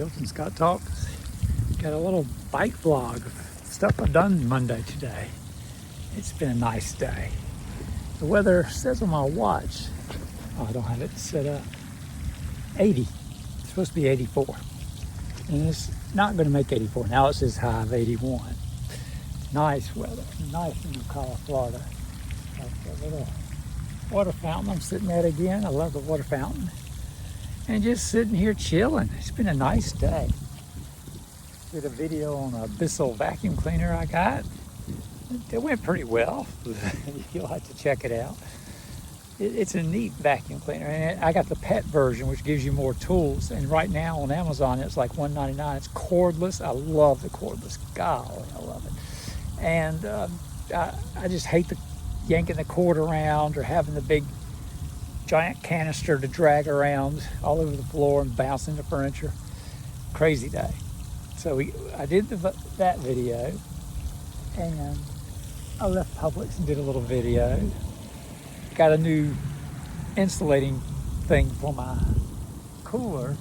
And Scott Talks. Got a little bike vlog of stuff I've done Monday today. It's been a nice day. The weather says on my watch, I don't have it set up, 80. It's supposed to be 84. And it's not going to make 84. Now it says high of 81. Nice weather. Nice in Ocala, Florida. Like a little water fountain I'm sitting at again. I love the water fountain. And just sitting here chilling. It's been a nice day. Did a video on a Bissell vacuum cleaner I got. It went pretty well. You'll have to check it out. It's a neat vacuum cleaner. And I got the pet version, which gives you more tools. And right now on Amazon, it's like $1.99. It's cordless. I love the cordless. Golly, I love it. And I just hate the yanking the cord around or having the big giant canister to drag around all over the floor and bounce into furniture. Crazy day. So I did that video, and I left Publix and did a little video. Got a new insulating thing for my cooler.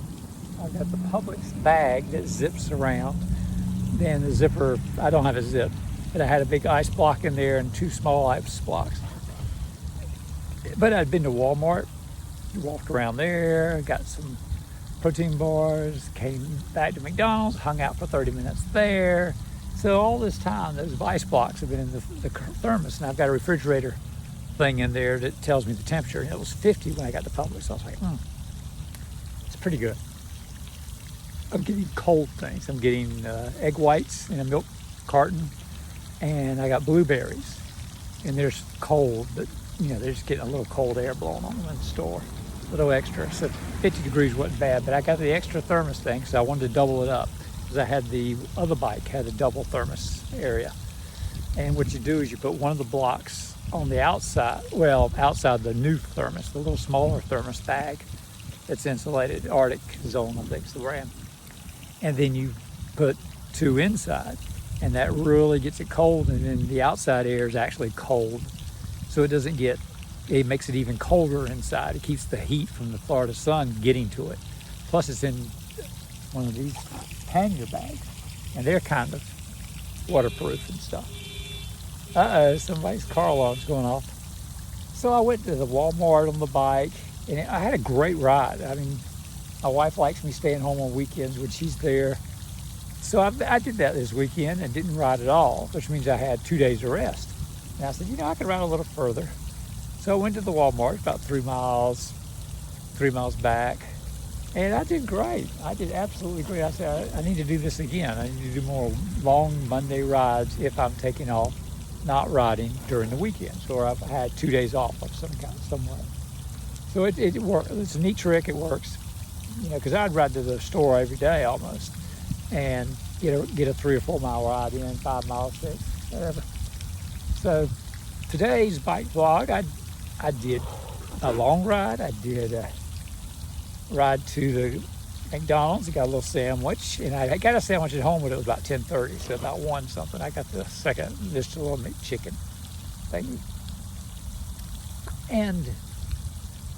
I got the Publix bag that zips around. Then the zipper, I don't have a zip, but I had a big ice block in there and two small ice blocks. But I'd been to Walmart, walked around there, got some protein bars, came back to McDonald's, hung out for 30 minutes there. So all this time, those ice blocks have been in the thermos, and I've got a refrigerator thing in there that tells me the temperature. And it was 50 when I got to Publix, so I was like, it's pretty good. I'm getting cold things. I'm getting egg whites in a milk carton, and I got blueberries, and they're cold, but they're just getting a little cold air blowing on them in the store. A little extra. So 50 degrees wasn't bad, but I got the extra thermos thing, so I wanted to double it up. Because I had the other bike, had a double thermos area. And what you do is you put one of the blocks on the outside, outside the new thermos, the little smaller thermos bag that's insulated, Arctic Zone, I think is the brand. And then you put two inside, and that really gets it cold, and then the outside air is actually cold. So it makes it even colder inside. It keeps the heat from the Florida sun getting to it. Plus it's in one of these pannier bags, and they're kind of waterproof and stuff. Somebody's car alarm's going off. So I went to the Walmart on the bike, and I had a great ride. I mean, my wife likes me staying home on weekends when she's there. So I did that this weekend and didn't ride at all, which means I had 2 days of rest. And I said, I could ride a little further. So I went to the Walmart, about 3 miles back, and I did great. I did absolutely great. I said, I need to do this again. I need to do more long Monday rides if I'm taking off, not riding during the weekends, or I've had 2 days off of some kind, somewhere. So it works. It's a neat trick. It works, because I'd ride to the store every day almost, and get a 3 or 4 mile ride in, 5 miles, 6, whatever. So today's bike vlog, I did a long ride. I did a ride to the McDonald's. I got a little sandwich, and I got a sandwich at home, but it was about 10:30, so about 1 something. I got the second, just a little McChicken thing. And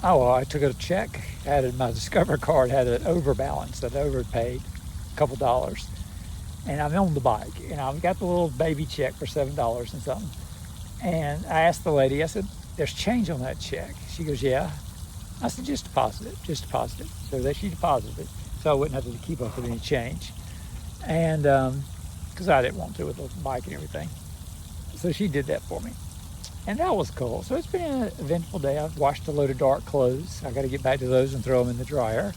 I took a check. Added my Discover card, had an overbalance. I'd overpaid a couple dollars, and I'm on the bike, and I've got the little baby check for $7 and something. And I asked the lady, I said, there's change on that check. She goes, yeah. I said, just deposit it. So that she deposited it, so I wouldn't have to keep up with any change. And because I didn't want to with the bike and everything. So she did that for me. And that was cool. So it's been an eventful day. I've washed a load of dark clothes. I got to get back to those and throw them in the dryer.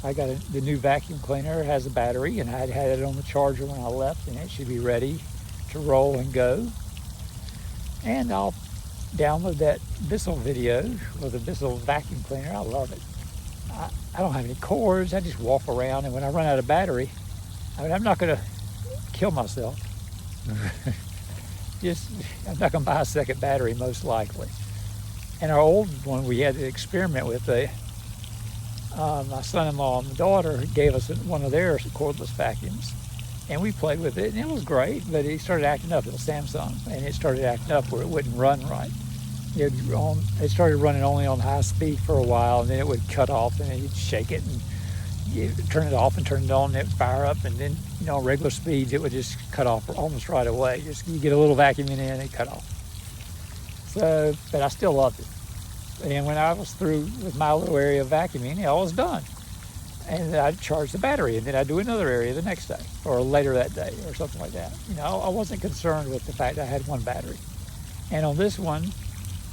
I got the new vacuum cleaner. It has a battery, and I had it on the charger when I left, and it should be ready to roll and go. And I'll download that Bissell video with the Bissell vacuum cleaner. I love it. I don't have any cords. I just walk around, and when I run out of battery, I'm not going to kill myself. I'm not going to buy a second battery, most likely. And our old one we had to experiment with. My son-in-law and my daughter gave us one of their cordless vacuums. And we played with it, and it was great, but it started acting up. It was Samsung, and it started acting up where it wouldn't run right. It started running only on high speed for a while, and then it would cut off, and then you'd shake it, and you turn it off and turn it on, and it would fire up, and then, on regular speeds, it would just cut off almost right away. Just you get a little vacuum in, it cut off. So, but I still loved it. And when I was through with my little area of vacuuming, I was done. And I'd charge the battery, and then I'd do another area the next day, or later that day, or something like that. I wasn't concerned with the fact I had one battery. And on this one,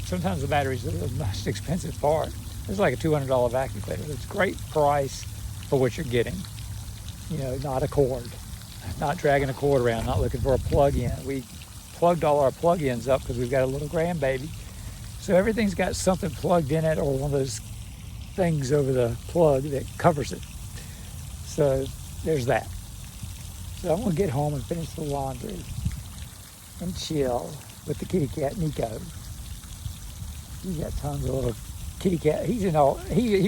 sometimes the batteries are the most expensive part. It's like a $200 vacuum cleaner. It's a great price for what you're getting. Not a cord, not dragging a cord around, not looking for a plug-in. We plugged all our plug-ins up because we've got a little grandbaby. So everything's got something plugged in it, or one of those things over the plug that covers it. So there's that. So I'm gonna get home and finish the laundry and chill with the kitty cat Nico. He's got tons of little kitty cat. He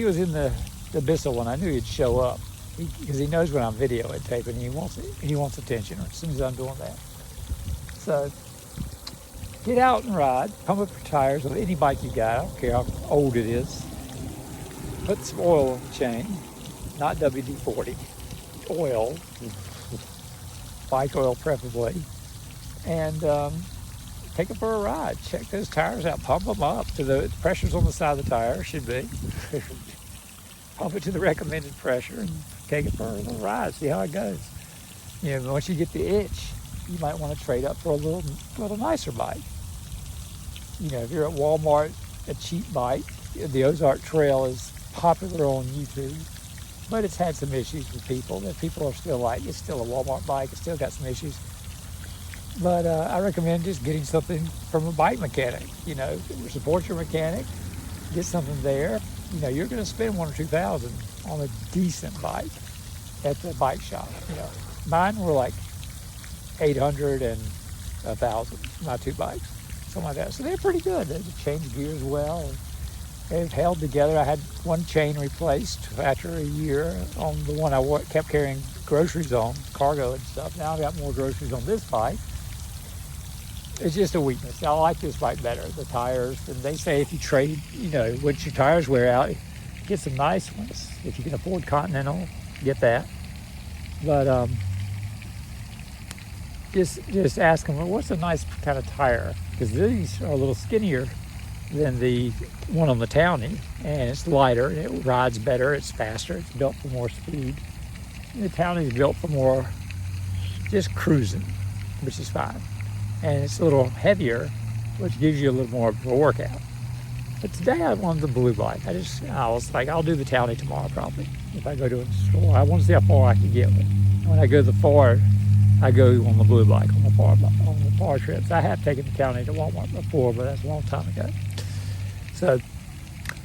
was in the Bissell one. I knew he'd show up because he knows when I'm videotaping. He wants attention as soon as I'm doing that. So get out and ride. Pump up your tires with any bike you got. I don't care how old it is. Put some oil on the chain, not WD-40. Oil, bike oil preferably, and take it for a ride. Check those tires out. Pump them up to the pressures on the side of the tire should be. Pump it to the recommended pressure and take it for a little ride. See how it goes. Once you get the itch, you might want to trade up for a little nicer bike. If you're at Walmart, a cheap bike, the Ozark Trail is popular on YouTube, but it's had some issues with people. That people are still like, it's still a Walmart bike. It's still got some issues. But I recommend just getting something from a bike mechanic. Support your mechanic. Get something there. You're going to spend $1,000 or $2,000 on a decent bike at the bike shop. Mine were like $800 and $1,000. My two bikes, something like that. So they're pretty good. They change gears well. They've held together. I had one chain replaced after a year on the one I kept carrying groceries on, cargo and stuff. Now I've got more groceries on this bike. It's just a weakness. I like this bike better, the tires. And they say if you trade, once your tires wear out, get some nice ones. If you can afford Continental, get that. But just ask them, well, what's a nice kind of tire? Because these are a little skinnier than the one on the Townie, and it's lighter, and it rides better, it's faster, it's built for more speed. And the Townie is built for more just cruising, which is fine. And it's a little heavier, which gives you a little more of a workout. But today I wanted the blue bike. I was like, I'll do the Townie tomorrow probably, if I go to a store. I want to see how far I can get with it. When I go to the far, I go on the blue bike, on the far trips. I have taken the Townie to Walmart before, but that's a long time ago. So,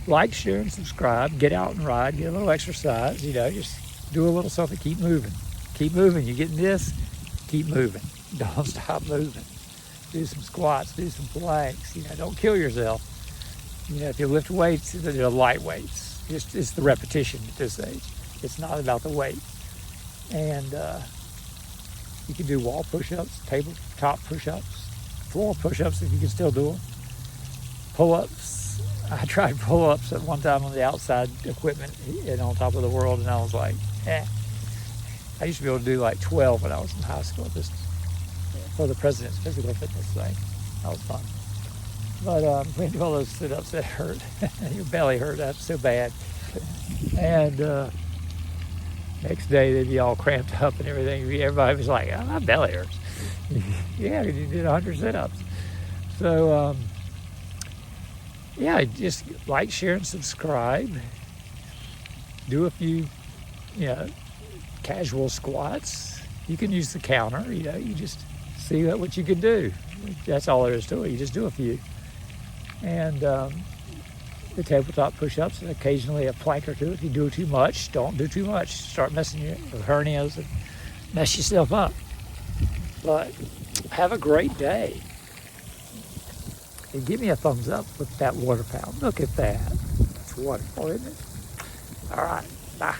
like, share, and subscribe. Get out and ride. Get a little exercise. Just do a little something. Keep moving. Keep moving. You're getting this. Keep moving. Don't stop moving. Do some squats. Do some planks. Don't kill yourself. If you lift weights, they're light weights. It's the repetition at this age. It's not about the weight. And you can do wall push-ups, tabletop push-ups, floor push-ups if you can still do them. Pull-ups. I tried pull-ups at one time on the outside equipment and on top of the world, and I was like, I used to be able to do like 12 when I was in high school, just for the president's physical fitness thing. That was fun. But when you do all those sit-ups, that hurt. Your belly hurt. That's so bad. And next day they'd be all cramped up and everything. Everybody was like, my belly hurts. Yeah, you did 100 sit-ups. So, just like, share, and subscribe. Do a few, casual squats. You can use the counter, you just see what you can do. That's all there is to it. You just do a few. And the tabletop push-ups, and occasionally a plank or two. If you do too much, don't do too much. Start messing with hernias and mess yourself up. But have a great day. And give me a thumbs up with that water fountain. Look at that. It's wonderful, isn't it? All right. Bye.